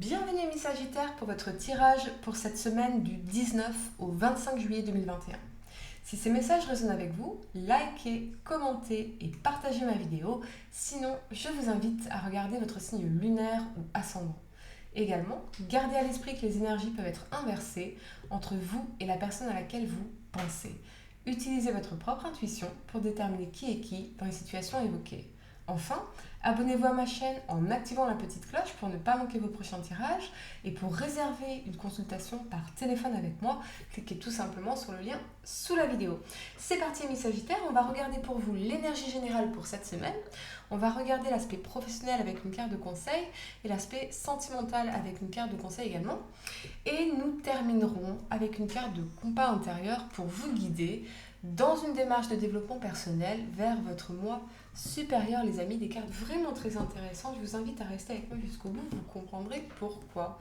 Bienvenue Amis Sagittaires pour votre tirage pour cette semaine du 19 au 25 juillet 2021. Si ces messages résonnent avec vous, likez, commentez et partagez ma vidéo. Sinon, je vous invite à regarder votre signe lunaire ou ascendant. Également, gardez à l'esprit que les énergies peuvent être inversées entre vous et la personne à laquelle vous pensez. Utilisez votre propre intuition pour déterminer qui est qui dans les situations évoquées. Enfin, abonnez-vous à ma chaîne en activant la petite cloche pour ne pas manquer vos prochains tirages. Et pour réserver une consultation par téléphone avec moi, cliquez tout simplement sur le lien sous la vidéo. C'est parti mes Sagittaires, on va regarder pour vous l'énergie générale pour cette semaine. On va regarder l'aspect professionnel avec une carte de conseil et l'aspect sentimental avec une carte de conseil également. Et nous terminerons avec une carte de compas intérieur pour vous guider dans une démarche de développement personnel vers votre moi supérieur, les amis. Des cartes vraiment très intéressantes. Je vous invite à rester avec moi jusqu'au bout, vous comprendrez pourquoi.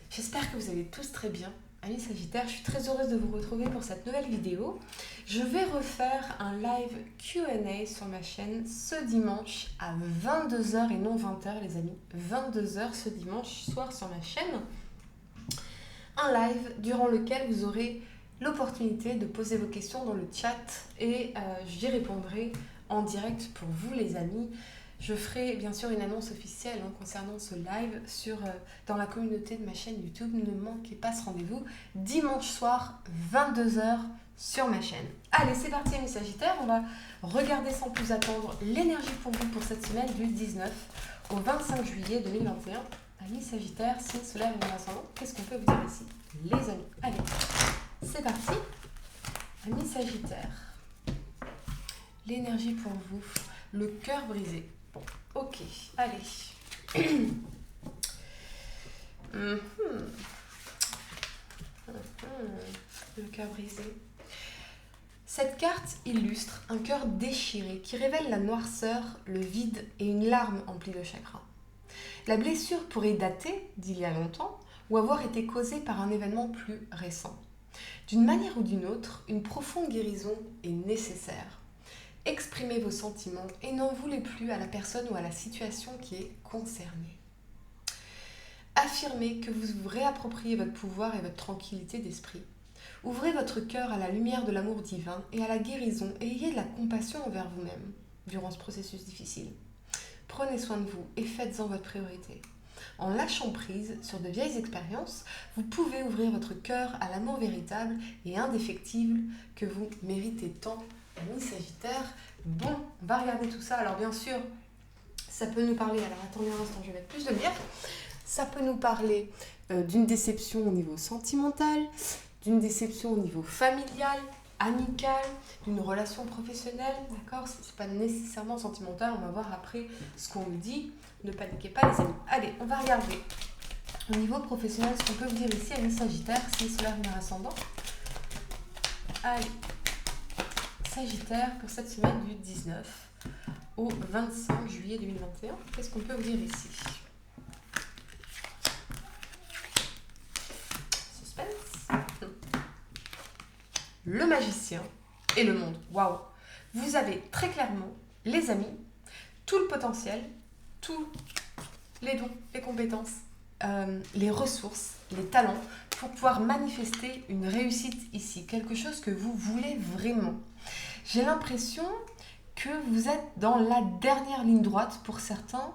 J'espère que vous allez tous très bien. Amis Sagittaires, je suis très heureuse de vous retrouver pour cette nouvelle vidéo. Je vais refaire un live Q&A sur ma chaîne ce dimanche à 22h et non 20h les amis. 22h ce dimanche soir sur ma chaîne. Un live durant lequel vous aurez l'opportunité de poser vos questions dans le chat et j'y répondrai en direct pour vous les amis. Je ferai bien sûr une annonce officielle concernant ce live dans la communauté de ma chaîne YouTube. Ne manquez pas ce rendez-vous dimanche soir 22h sur ma chaîne. Allez, c'est parti mes Sagittaires, on va regarder sans plus attendre l'énergie pour vous pour cette semaine du 19 au 25 juillet 2021. Amis Sagittaires, signe solaire et ascendant, qu'est-ce qu'on peut vous dire ici les amis? Allez, c'est parti. Amis Sagittaires, l'énergie pour vous, le cœur brisé. Bon, ok, allez. Le cœur brisé. Cette carte illustre un cœur déchiré qui révèle la noirceur, le vide et une larme emplie de chagrin. La blessure pourrait dater d'il y a longtemps ou avoir été causée par un événement plus récent. D'une manière ou d'une autre, une profonde guérison est nécessaire. Exprimez vos sentiments et n'en voulez plus à la personne ou à la situation qui est concernée. Affirmez que vous vous réappropriez votre pouvoir et votre tranquillité d'esprit. Ouvrez votre cœur à la lumière de l'amour divin et à la guérison et ayez de la compassion envers vous-même durant ce processus difficile. Prenez soin de vous et faites-en votre priorité. En lâchant prise sur de vieilles expériences, vous pouvez ouvrir votre cœur à l'amour véritable et indéfectible que vous méritez tant. Amis Sagittaires, bon, on va regarder tout ça. Alors bien sûr, ça peut nous parler, alors attendez un instant, je vais mettre plus de lumière. Ça peut nous parler d'une déception au niveau sentimental, d'une déception au niveau familial, amical, d'une relation professionnelle, d'accord? C'est pas nécessairement sentimental, on va voir après ce qu'on nous dit. Ne paniquez pas les amis. Allez, on va regarder. Au niveau professionnel, ce qu'on peut vous dire ici, amis Sagittaire, si solaire lunaire ascendant. Allez. Sagittaire pour cette semaine du 19 au 25 juillet 2021. Qu'est-ce qu'on peut vous dire ici? Suspense. Le magicien et le monde. Waouh! Vous avez très clairement, les amis, tout le potentiel, tous les dons, les compétences, les ressources, les talents pour pouvoir manifester une réussite ici. Quelque chose que vous voulez vraiment. J'ai l'impression que vous êtes dans la dernière ligne droite pour certains,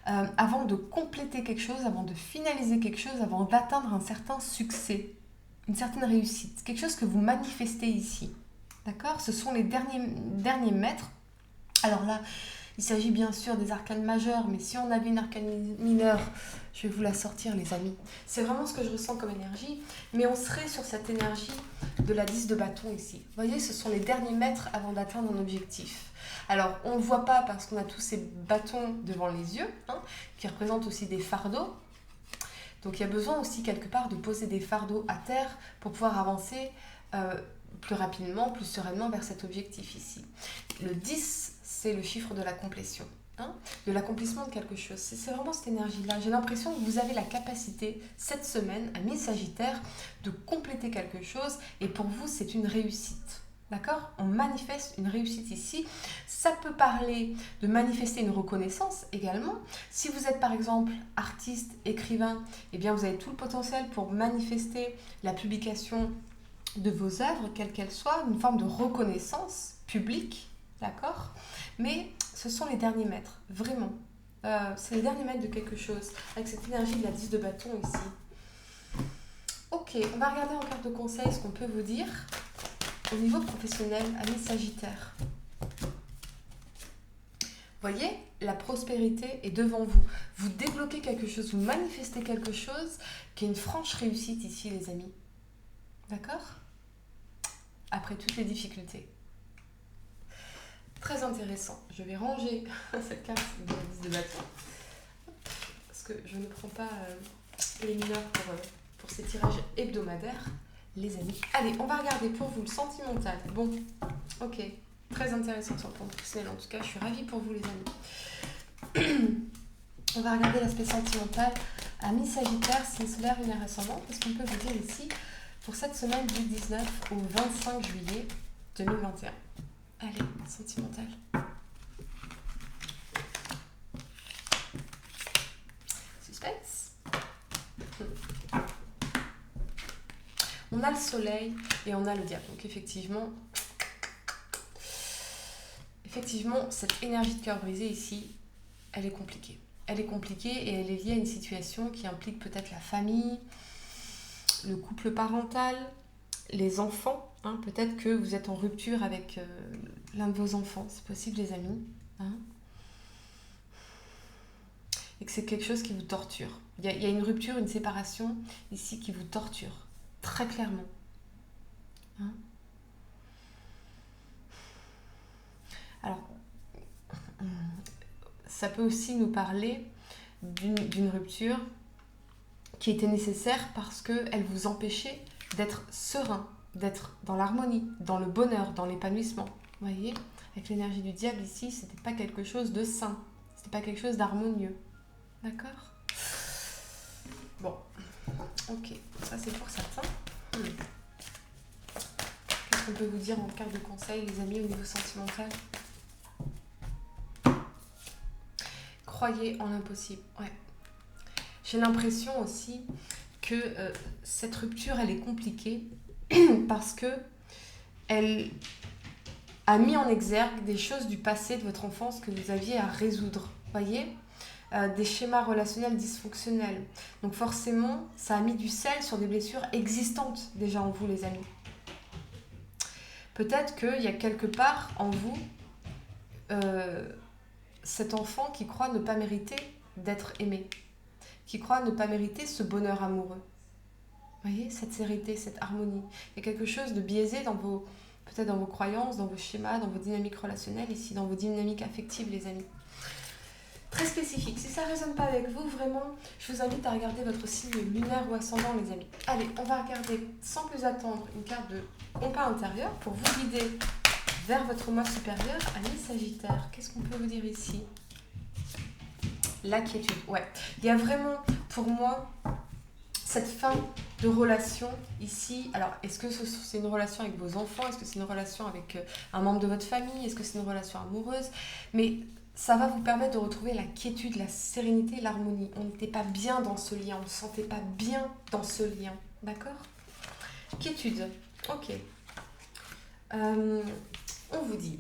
avant de compléter quelque chose, avant de finaliser quelque chose, avant d'atteindre un certain succès, une certaine réussite, quelque chose que vous manifestez ici. D'accord? Ce sont les derniers mètres. Alors là, il s'agit bien sûr des arcanes majeures, mais si on avait une arcane mineure, je vais vous la sortir les amis. C'est vraiment ce que je ressens comme énergie, mais on serait sur cette énergie de la 10 de bâton ici. Vous voyez, ce sont les derniers mètres avant d'atteindre un objectif. Alors, on ne le voit pas parce qu'on a tous ces bâtons devant les yeux, qui représentent aussi des fardeaux. Donc, il y a besoin aussi quelque part de poser des fardeaux à terre pour pouvoir avancer plus rapidement, plus sereinement vers cet objectif ici. Le 10, c'est le chiffre de la complétion, de l'accomplissement de quelque chose. C'est vraiment cette énergie-là. J'ai l'impression que vous avez la capacité, cette semaine, amis Sagittaire, de compléter quelque chose et pour vous, c'est une réussite. D'accord? On manifeste une réussite ici. Ça peut parler de manifester une reconnaissance également. Si vous êtes par exemple artiste, écrivain, eh bien vous avez tout le potentiel pour manifester la publication de vos œuvres, quelles qu'elles soient, une forme de reconnaissance publique, d'accord? Mais ce sont les derniers mètres, vraiment. C'est les derniers mètres de quelque chose, avec cette énergie de la 10 de bâton ici. Ok, on va regarder en carte de conseil ce qu'on peut vous dire au niveau professionnel, amis Sagittaire. Voyez, la prospérité est devant vous. Vous débloquez quelque chose, vous manifestez quelque chose qui est une franche réussite ici, les amis. D'accord? Après toutes les difficultés. Très intéressant. Je vais ranger cette carte de la 10 de bâton parce que je ne prends pas les mineurs pour ces tirages hebdomadaires, les amis. Allez, on va regarder pour vous le sentimental. Bon, ok. Très intéressant sur le plan professionnel. En tout cas, je suis ravie pour vous, les amis. On va regarder l'aspect sentimental. Amis Sagittaire, signe solaire, lunaire ascendant. Qu'est-ce qu'on peut vous dire ici pour cette semaine du 19 au 25 juillet 2021? Allez, sentimental. Suspense. On a le soleil et on a le diable. Donc effectivement, cette énergie de cœur brisé ici, elle est compliquée. Elle est compliquée et elle est liée à une situation qui implique peut-être la famille, le couple parental, les enfants. Hein, peut-être que vous êtes en rupture avec l'un de vos enfants, c'est possible, les amis. Hein, et que c'est quelque chose qui vous torture. Il y a une rupture, une séparation ici qui vous torture, très clairement. Hein, alors, ça peut aussi nous parler d'une rupture qui était nécessaire parce qu'elle vous empêchait d'être serein, d'être dans l'harmonie, dans le bonheur, dans l'épanouissement. Vous voyez, avec l'énergie du diable ici, c'était pas quelque chose de sain, c'était pas quelque chose d'harmonieux. D'accord? Bon, ok, ça c'est pour certains. Qu'est-ce qu'on peut vous dire en carte de conseil, les amis, au niveau sentimental? Croyez en l'impossible. Ouais. J'ai l'impression aussi que cette rupture, elle est compliquée parce que elle a mis en exergue des choses du passé de votre enfance que vous aviez à résoudre. Voyez, des schémas relationnels dysfonctionnels. Donc forcément, ça a mis du sel sur des blessures existantes déjà en vous, les amis. Peut-être qu'il y a quelque part en vous cet enfant qui croit ne pas mériter d'être aimé, qui croit ne pas mériter ce bonheur amoureux. Vous voyez, cette sérénité, cette harmonie. Il y a quelque chose de biaisé peut-être dans vos croyances, dans vos schémas, dans vos dynamiques relationnelles, ici, dans vos dynamiques affectives, les amis. Très spécifique. Si ça ne résonne pas avec vous, vraiment, je vous invite à regarder votre signe lunaire ou ascendant, les amis. Allez, on va regarder, sans plus attendre, une carte de compas intérieur pour vous guider vers votre moi supérieur, amis Sagittaire. Qu'est-ce qu'on peut vous dire ici? La quiétude. Ouais. Il y a vraiment, pour moi, cette fin de relation ici. Alors, est-ce que c'est une relation avec vos enfants? Est-ce que c'est une relation avec un membre de votre famille? Est-ce que c'est une relation amoureuse? Mais ça va vous permettre de retrouver la quiétude, la sérénité, l'harmonie. On n'était pas bien dans ce lien, on ne se sentait pas bien dans ce lien. D'accord? Quiétude. Ok. On vous dit,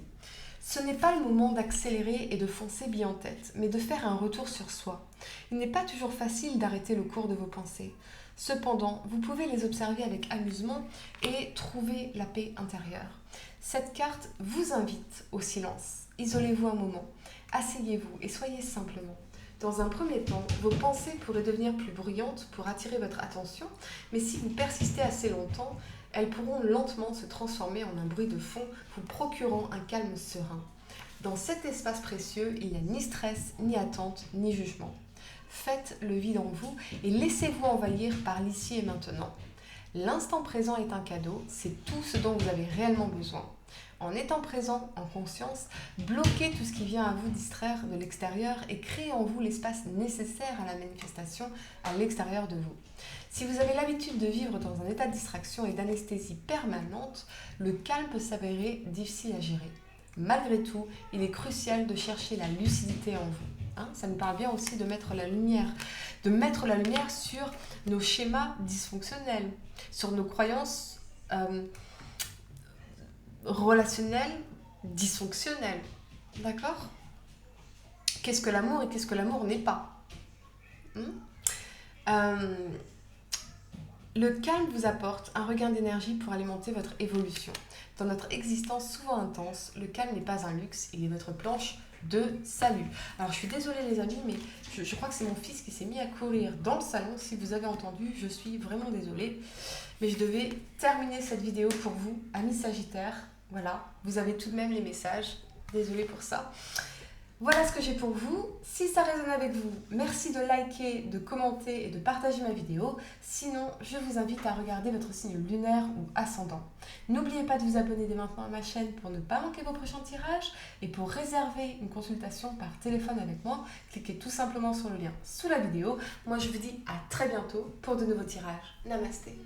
ce n'est pas le moment d'accélérer et de foncer bien en tête, mais de faire un retour sur soi. Il n'est pas toujours facile d'arrêter le cours de vos pensées. Cependant, vous pouvez les observer avec amusement et trouver la paix intérieure. Cette carte vous invite au silence. Isolez-vous un moment, asseyez-vous et soyez simplement. Dans un premier temps, vos pensées pourraient devenir plus bruyantes pour attirer votre attention, mais si vous persistez assez longtemps, elles pourront lentement se transformer en un bruit de fond, vous procurant un calme serein. Dans cet espace précieux, il n'y a ni stress, ni attente, ni jugement. Faites le vide en vous et laissez-vous envahir par l'ici et maintenant. L'instant présent est un cadeau, c'est tout ce dont vous avez réellement besoin. En étant présent, en conscience, bloquez tout ce qui vient à vous distraire de l'extérieur et créez en vous l'espace nécessaire à la manifestation à l'extérieur de vous. Si vous avez l'habitude de vivre dans un état de distraction et d'anesthésie permanente, le calme peut s'avérer difficile à gérer. Malgré tout, il est crucial de chercher la lucidité en vous. Ça nous parle bien aussi de mettre la lumière sur nos schémas dysfonctionnels, sur nos croyances relationnelles dysfonctionnelles. D'accord ? Qu'est-ce que l'amour et qu'est-ce que l'amour n'est pas ? Le calme vous apporte un regain d'énergie pour alimenter votre évolution. Dans notre existence souvent intense, le calme n'est pas un luxe, il est votre planche de salut. Alors je suis désolée les amis, mais je crois que c'est mon fils qui s'est mis à courir dans le salon. Si vous avez entendu, je suis vraiment désolée. Mais je devais terminer cette vidéo pour vous, amis Sagittaires. Voilà, vous avez tout de même les messages. Désolée pour ça. Voilà ce que j'ai pour vous. Si ça résonne avec vous, merci de liker, de commenter et de partager ma vidéo. Sinon, je vous invite à regarder votre signe lunaire ou ascendant. N'oubliez pas de vous abonner dès maintenant à ma chaîne pour ne pas manquer vos prochains tirages. Et pour réserver une consultation par téléphone avec moi, cliquez tout simplement sur le lien sous la vidéo. Moi, je vous dis à très bientôt pour de nouveaux tirages. Namasté.